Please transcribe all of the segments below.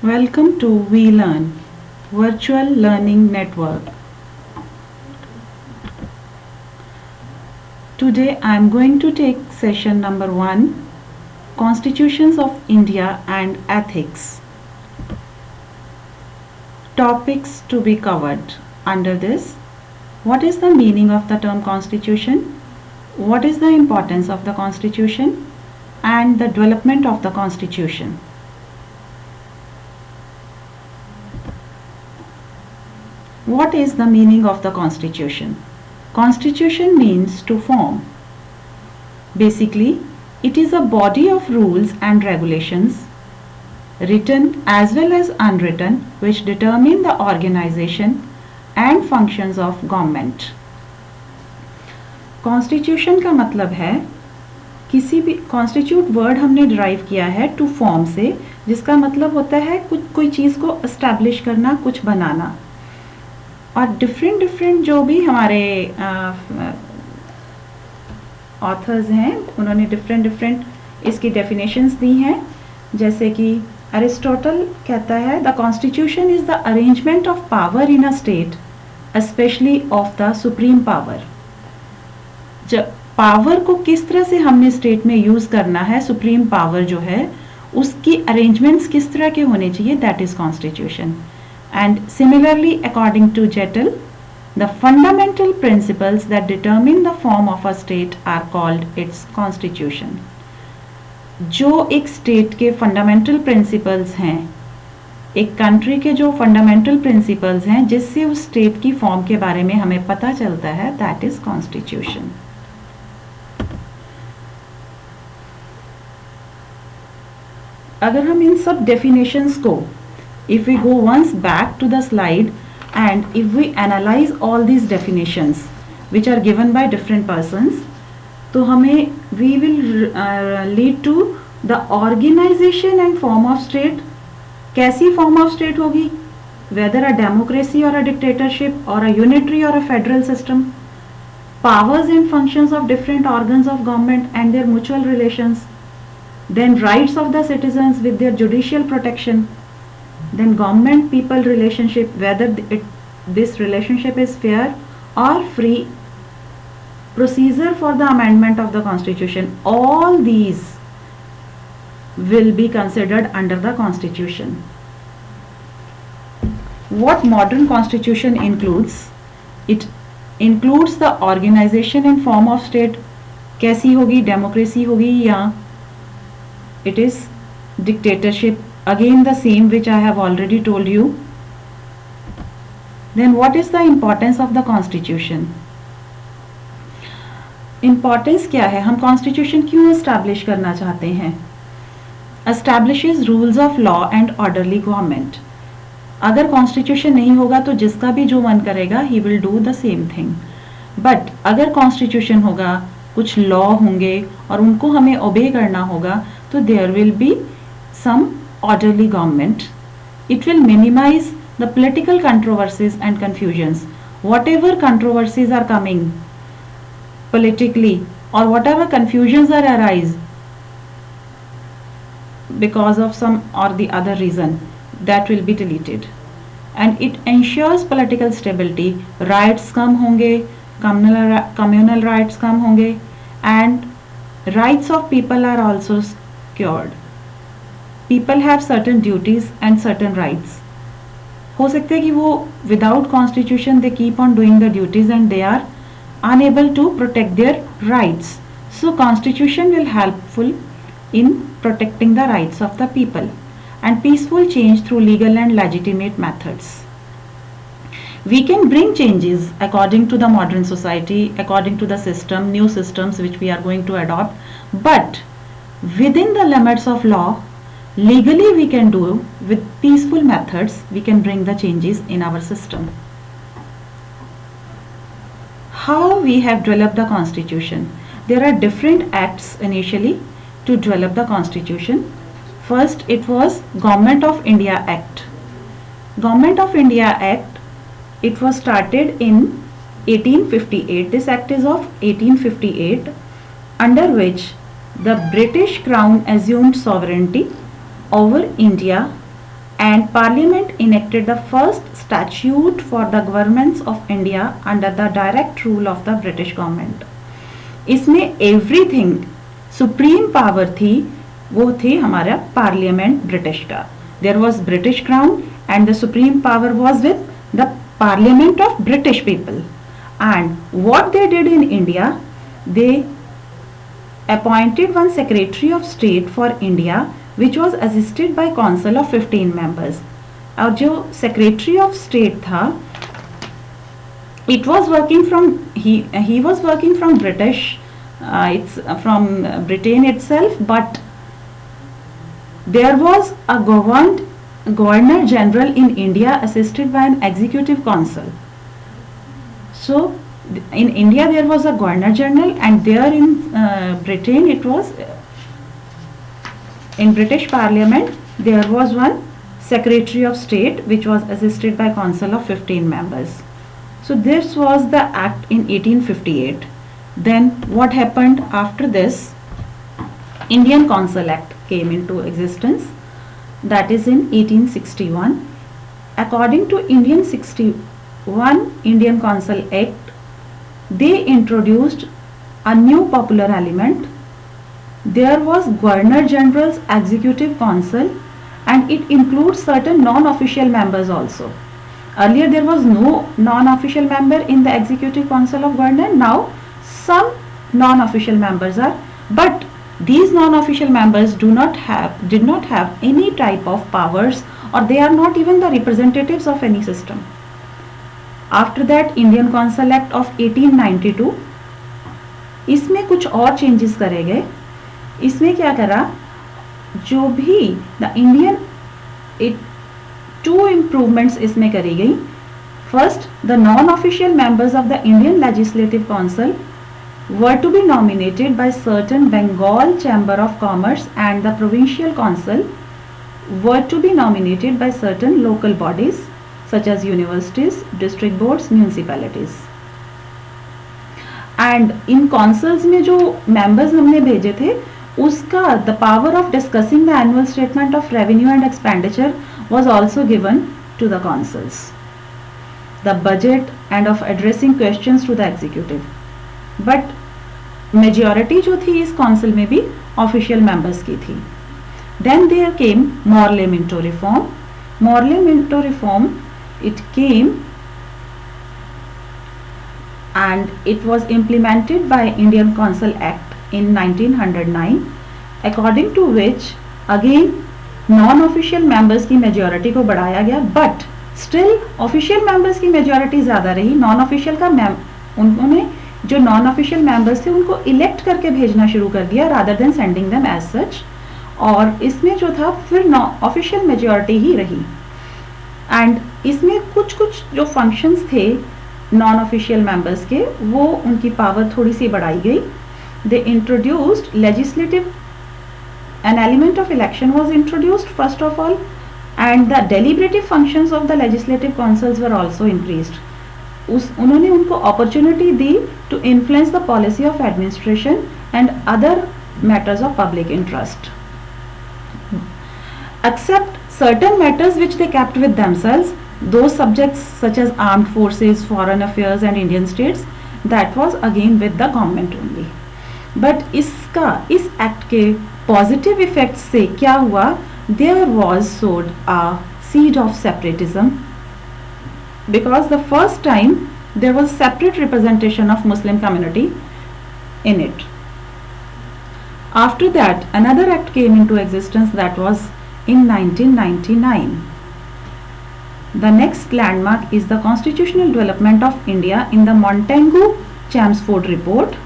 Welcome to We Learn Virtual Learning Network. Today I am going to take session number 1, Constitutions of India and Ethics. Topics to be covered under this: what is the meaning of the term constitution? What is the importance of the constitution? And the development of the constitution. What is the meaning of the constitution? Constitution means to form. Basically, it is a body of rules and regulations, written as well as unwritten, which determine the organization and functions of government. Constitution का मतलब है किसी भी constitute word हमने derive किया है to form से, जिसका मतलब होता है कोई चीज़ को एस्टैब्लिश करना, कुछ बनाना. और डिफरेंट जो भी हमारे ऑथर्स हैं उन्होंने डिफरेंट इसकी डेफिनेशंस दी हैं. जैसे कि अरिस्टोटल कहता है the constitution is the arrangement of power in a state, specially of the supreme power. जब पावर को किस तरह से हमने स्टेट में यूज करना है, सुप्रीम पावर जो है उसकी अरेंजमेंट्स किस तरह के होने चाहिए, that is constitution. And similarly, according to Jettel, the fundamental principles that determine the form of a state are called its constitution. जो एक स्टेट के फंडामेंटल प्रिंसिपल्स हैं, एक कंट्री के जो फंडामेंटल प्रिंसिपल्स हैं जिससे उस स्टेट की फॉर्म के बारे में हमें पता चलता है, दैट इज कॉन्स्टिट्यूशन. अगर हम इन सब डेफिनेशंस को, if we go once back to the slide and if we analyze all these definitions which are given by different persons, तो हमें we will lead to the organization and form of state. कैसी form of state होगी, whether a democracy or a dictatorship or a unitary or a federal system, powers and functions of different organs of government and their mutual relations, then rights of the citizens with their judicial protection, then government people relationship, whether this relationship is fair or free, procedure for the amendment of the constitution. All these will be considered under the constitution. What modern constitution includes? It includes the organization and form of state. कैसी होगी, democracy होगी या it is dictatorship, again the same which I have already told you. Then what is the importance of the constitution? Importance क्या है, हम constitution क्यों establish करना चाहते हैं? Establishes rules of law and orderly government. अगर constitution नहीं होगा तो जिसका भी जो मन करेगा he will do the same thing. But अगर constitution होगा, कुछ law होंगे और उनको हमें obey करना होगा, तो there will be some orderly government. It will minimize the political controversies and confusions. Whatever controversies are coming politically or whatever confusions are arise because of some or the other reason, that will be deleted. And it ensures political stability. Rights कम होंगे, communal rights कम होंगे, and rights of people are also secured. People have certain duties and certain rights. हो सकता है कि वो without constitution they keep on doing the duties and they are unable to protect their rights. So constitution will helpful in protecting the rights of the people and peaceful change through legal and legitimate methods. We can bring changes according to the modern society, according to the system, new systems which we are going to adopt, but within the limits of law, legally we can do with peaceful methods, we can bring the changes in our system. How we have developed the constitution? There are different acts initially to develop the constitution. First it was Government of India Act. Government of India Act, it was started in 1858. This act is of 1858, under which the British Crown assumed sovereignty over India and Parliament enacted the first statute for the governments of India under the direct rule of the British government. इसमें everything supreme power थी, वो थी हमारा parliament British का. There was British crown and the supreme power was with the parliament of British people. And what they did in India, they appointed one secretary of state for India which was assisted by council of 15 members. और जो secretary of state था, it was working from he was working from British, it's from Britain itself, but there was a governor general in India assisted by an executive council. So in India there was a governor general, and there in Britain it was in British Parliament there was one secretary of state which was assisted by council of 15 members. So this was the act in 1858. Then what happened after this? Indian Council Act came into existence, that is in 1861. According to Indian Council Act, they introduced a new popular element. There was Governor General's Executive Council, and it includes certain non-official members also. Earlier there was no non-official member in the Executive Council of Governor. Now some non-official members are, but these non-official members did not have any type of powers, or they are not even the representatives of any system. After that Indian Council Act of 1892, इसमें कुछ और changes करे गए. इसमें क्या करा, जो भी द इंडियन टू इम्प्रूवमेंट्स इसमें करी गई. First, the non official members of the Indian legislative council were to be nominated by certain Bengal Chamber of Commerce, and the provincial council were to be nominated by certain local bodies such as universities, district boards, municipalities. And in councils में जो members हमने भेजे थे, उसका the power of discussing the annual statement of revenue and expenditure was also given to the councils. The budget and of addressing questions to the executive. But majority जो थी इस council में भी official members की थी. Then there came Morley Minto reform. Morley Minto reform, it came and it was implemented by Indian Council Act in 1909, according to which again non-official members की majority को बढ़ाया गया, but still official members की majority ज़्यादा रही. non-official का उन्होंने जो non-official members थे उनको elect करके भेजना शुरू कर दिया rather than sending them as such. और इसमें जो था फिर official majority ही रही. एंड इसमें कुछ जो फंक्शंस थे नॉन ऑफिशियल मेंबर्स के, वो उनकी पावर थोड़ी सी बढ़ाई गई. They introduced legislative, an element of election was introduced first of all, and the deliberative functions of the legislative councils were also increased. उन्होंने उनको अपॉर्चुनिटी दी to influence the policy of administration and other matters of public interest, except certain matters which they kept with themselves. Those subjects such as armed forces, foreign affairs and Indian states, that was again with the government only. But इस act के positive effects से क्या हुआ, there was sowed a seed of separatism, because the first time there was separate representation of Muslim community in it. After that another act came into existence, that was in 1999. The next landmark is the constitutional development of India in the Montagu-Chelmsford report,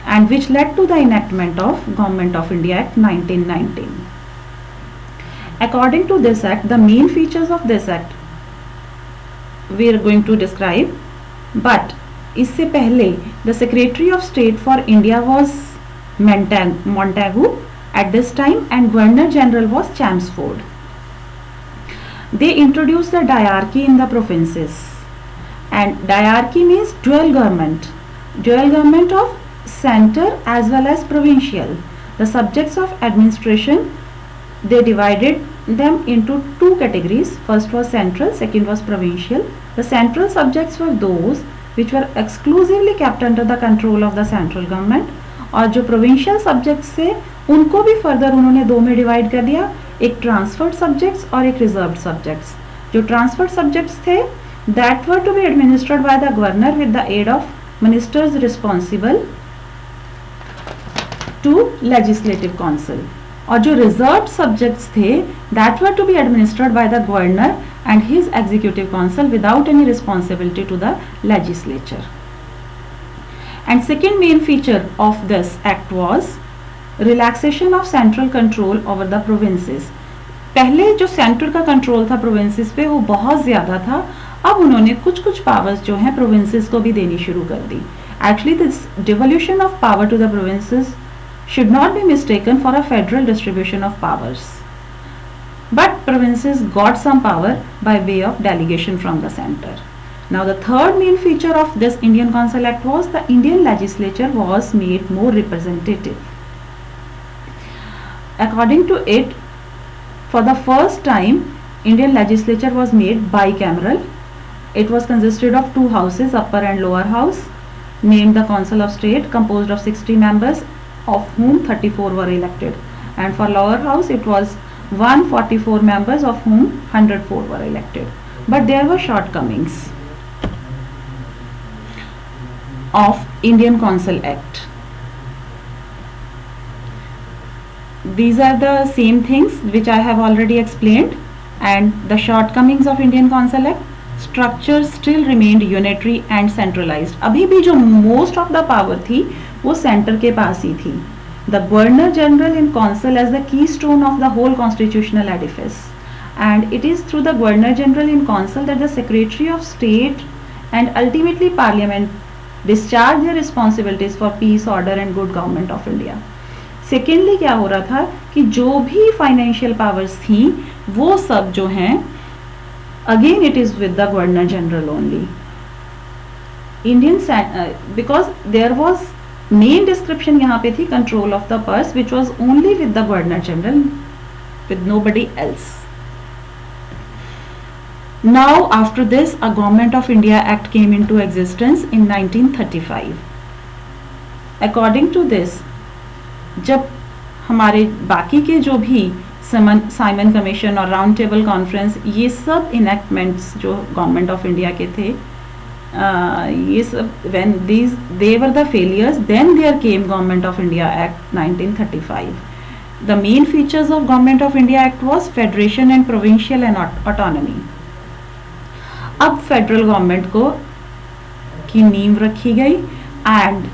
and which led to the enactment of Government of India Act 1919. According to this act, the main features of this act we are going to describe, but इससे पहले the Secretary of State for India was Montagu at this time, and Governor General was Chelmsford. They introduced the diarchy in the provinces, and diarchy means dual government of center as well as provincial. The subjects of administration, they divided them into two categories. First was central, second was provincial. The central subjects were those which were exclusively kept under the control of the central government, और जो provincial subjects थे उनको भी further उन्होंने दो में divide कर दिया, एक transferred subjects और एक reserved subjects. जो transferred subjects थे that were to be administered by the governor with the aid of ministers responsible to legislative council, और जो reserved subjects थे that were to be administered by the governor and his executive council without any responsibility to the legislature. And second main feature of this act was relaxation of central control over the provinces. पहले जो centre का control था provinces पे वो बहुत ज़्यादा था, अब उन्होंने कुछ कुछ पावर्स जो हैं प्रोविंसेस को भी देनी शुरू कर दी. Actually this devolution of power to the provinces should not be mistaken for a federal distribution of powers, but provinces got some power by way of delegation from the center. Now the third main feature of this Indian Council Act was the Indian legislature was made more representative. According to it, for the first time Indian legislature was made bicameral. It was consisted of two houses, upper and lower house, named the Council of State, composed of 60 members, of whom 34 were elected, and for lower house it was 144 members, of whom 104 were elected. But there were shortcomings of Indian Council Act. These are the same things which I have already explained, and the shortcomings of Indian Council Act. Structure still remained unitary and centralized. अभी भी जो most of the power थी वो centre के पास ही थी. The Governor General in Council as the keystone of the whole constitutional edifice, and it is through the Governor General in Council that the Secretary of State and ultimately Parliament discharge their responsibilities for peace, order and good government of India. Secondly क्या हो रहा था कि जो भी financial powers थी वो सब जो हैं again it is with the Governor General only. Because there was main description यहाँ पे थी control of the purse, which was only with the Governor General, with nobody else. Now after this a Government of India Act came into existence in 1935. According to this, जब हमारे बाकी के जो भी Simon commission और round table conference ये सब इनेक्टमेंट्स जो गवर्नमेंट ऑफ इंडिया के थे, ये सब when these they were the failures, then there came Government of India Act 1935. The main features of Government of India Act was federation and provincial and autonomy. अब federal government को की नींव रखी गई, एंड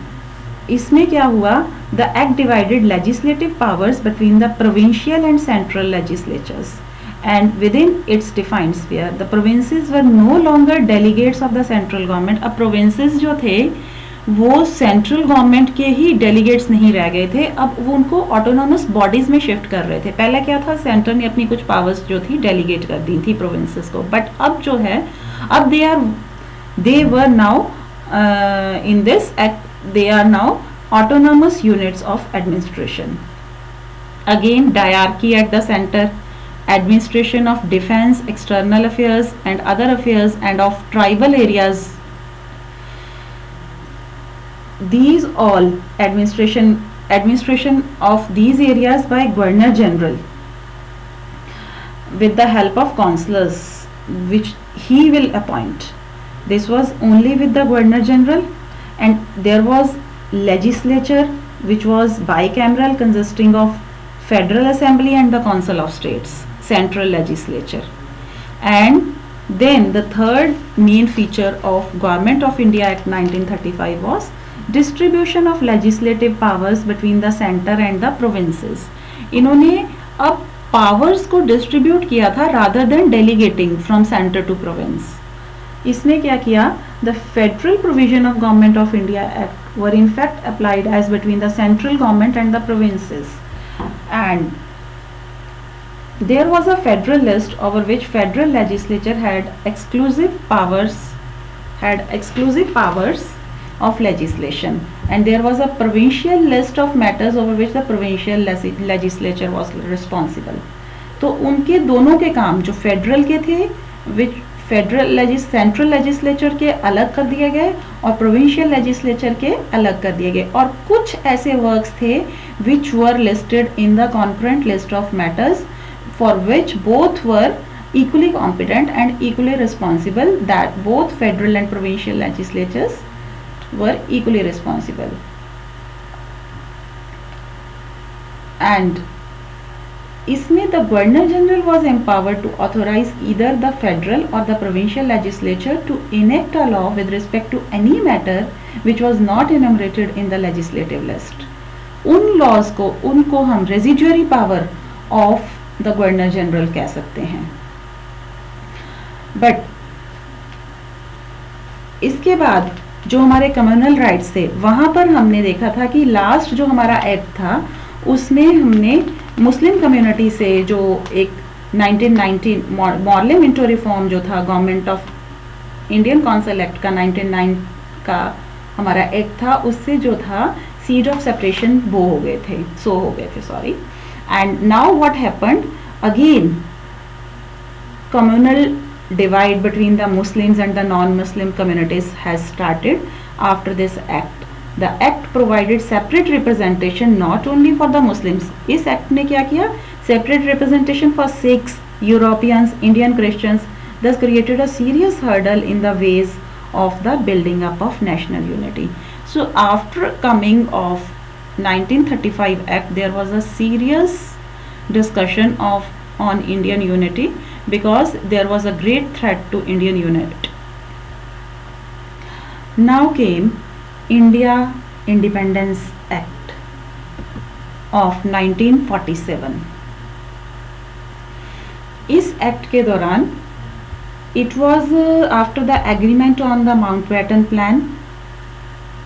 इसमें क्या हुआ, the act divided legislative powers between the provincial and central legislatures, and within its defined sphere the provinces were no longer delegates of the central government. अब provinces जो थे वो central government के ही delegates नहीं रह गए थे, अब वो उनको autonomous bodies में shift कर रहे थे. पहले क्या था, center ने अपनी कुछ powers जो थी delegate कर दी थी provinces को, but अब जो है, अब they were now in this act they are now autonomous units of administration. Again diarchy at the center, administration of defense, external affairs and other affairs, and of tribal areas. These all administration of these areas by Governor General with the help of councillors which he will appoint. This was only with the Governor General, and there was legislature which was bicameral, consisting of Federal Assembly and the Council of States, central legislature. And then the third main feature of Government of India Act 1935 was distribution of legislative powers between the center and the provinces. इन्होंने अब powers को distribute किया था rather than delegating from center to province. इसने क्या किया, the federal provision of Government of India Act were in fact applied as between the central government and the provinces, and there was a federal list over which federal legislature had exclusive powers of legislation, and there was a provincial list of matters over which the provincial legislature was responsible. तो उनके दोनों के काम जो federal के थे, which central legislature के अलग कर दिए गए और प्रोविंशियल लेजिस्लेचर के अलग कर दिए गए, और कुछ ऐसे वर्क्स थे which were listed in the concurrent list of matters for which both were equally competent and equally responsible, that both federal and provincial legislatures were equally responsible. And इसमें the Governor General was empowered to authorize either the federal or the provincial legislature to enact a law with respect to any matter which was not enumerated in the legislative list. उन laws को, उनको हम residuary power of the Governor General कह सकते हैं. But इसके बाद जो हमारे कम्युनल राइट्स थे, वहाँ पर हमने देखा था कि लास्ट जो हमारा एक्ट था उसमें हमने मुस्लिम कम्युनिटी से जो एक 1919 मॉर्ले मिंटो रिफॉर्म जो था government of Indian council act का 1909 का हमारा एक्ट था, उससे जो था सीड ऑफ सेपरेशन वो हो गए थे, हो गए थे sorry. And now what happened again, communal divide between the Muslims and the non-Muslim communities has started after this act. The act provided separate representation not only for the Muslims. इस act ने क्या किया? Separate representation for Sikhs, Europeans, Indian Christians, thus created a serious hurdle in the ways of the building up of national unity. So after coming of 1935 act, there was a serious discussion on Indian unity, because there was a great threat to Indian unity. Now came India Independence Act of 1947. इस act के दौरान it was after the agreement on the Mountbatten Plan,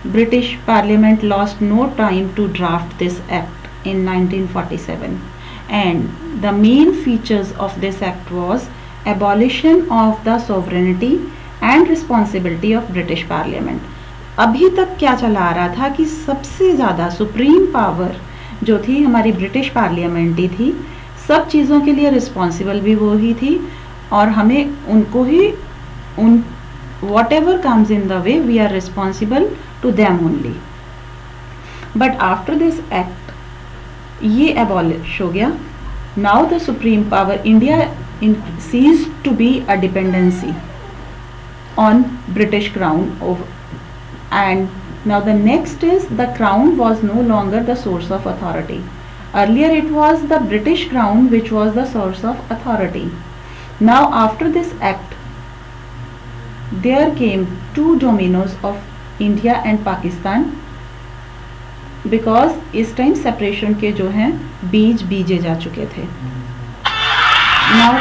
British Parliament lost no time to draft this act in 1947. And the main features of this act was abolition of the sovereignty and responsibility of British Parliament. अभी तक क्या चला आ रहा था कि सबसे ज़्यादा supreme power जो थी हमारी ब्रिटिश पार्लियामेंट ही थी, सब चीज़ों के लिए रिस्पॉन्सिबल भी वो ही थी, और हमें उनको ही उन whatever comes in the way we are responsible to them only. But after this act ये abolish हो गया. Now the supreme power, India ceased to be a dependency on British crown over, and now the next is the crown was no longer the source of authority. Earlier it was the British crown which was the source of authority. Now after this act there came two dominoes of India and Pakistan, because इस time separation के जो हैं बीज बीजे जा चुके थे. Now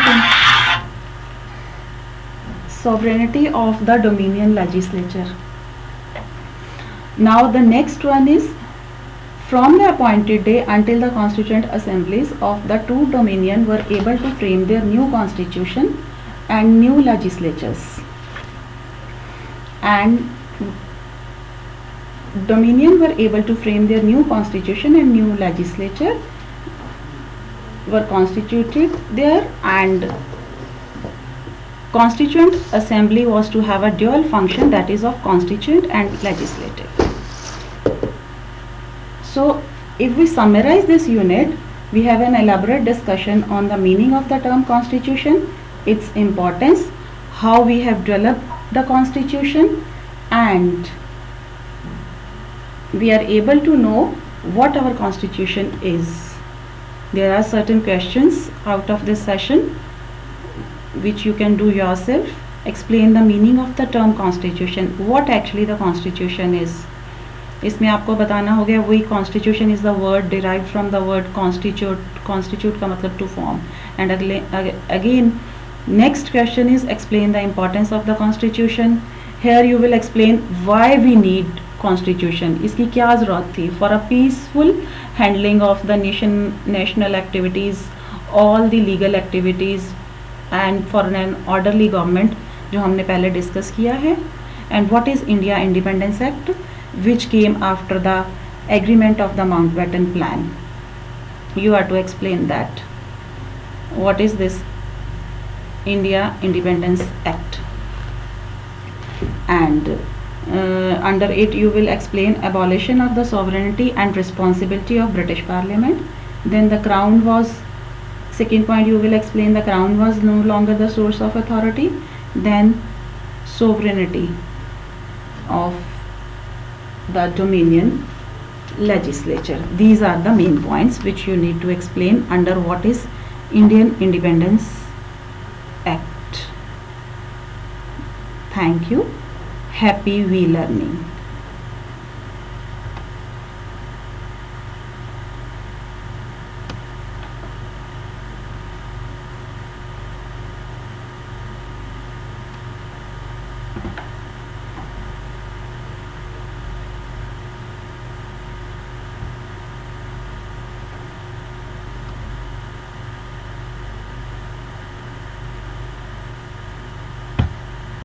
sovereignty of the dominion legislature. Now the next one is from the appointed day until the constituent assemblies of the two dominion were able to frame their new constitution and new legislatures, and Dominion were able to frame their new constitution and new legislature were constituted there, and Constituent Assembly was to have a dual function, that is of constituent and legislative. So if we summarize this unit, we have an elaborate discussion on the meaning of the term constitution, its importance, how we have developed the constitution, and we are able to know what our constitution is. There are certain questions out of this session which you can do yourself. Explain the meaning of the term constitution, what actually the constitution is. इसमें आपको बताना हो गया वही constitution is the word derived from the word constitute का मतलब to form. And again next question is explain the importance of the constitution. Here you will explain why we need constitution, इसकी क्या ज़रूरत थी for a peaceful handling of the national activities, all the legal activities, and for an orderly government जो हमने पहले discuss किया है. And what is India Independence Act which came after the agreement of the Mountbatten Plan. You are to explain that. what is this India Independence Act, and under it you will explain abolition of the sovereignty and responsibility of British Parliament. Then the crown was, second point you will explain the crown was no longer the source of authority. Then sovereignty of the Dominion legislature. These are the main points which you need to explain under what is Indian Independence Act. Thank you. Happy we learning.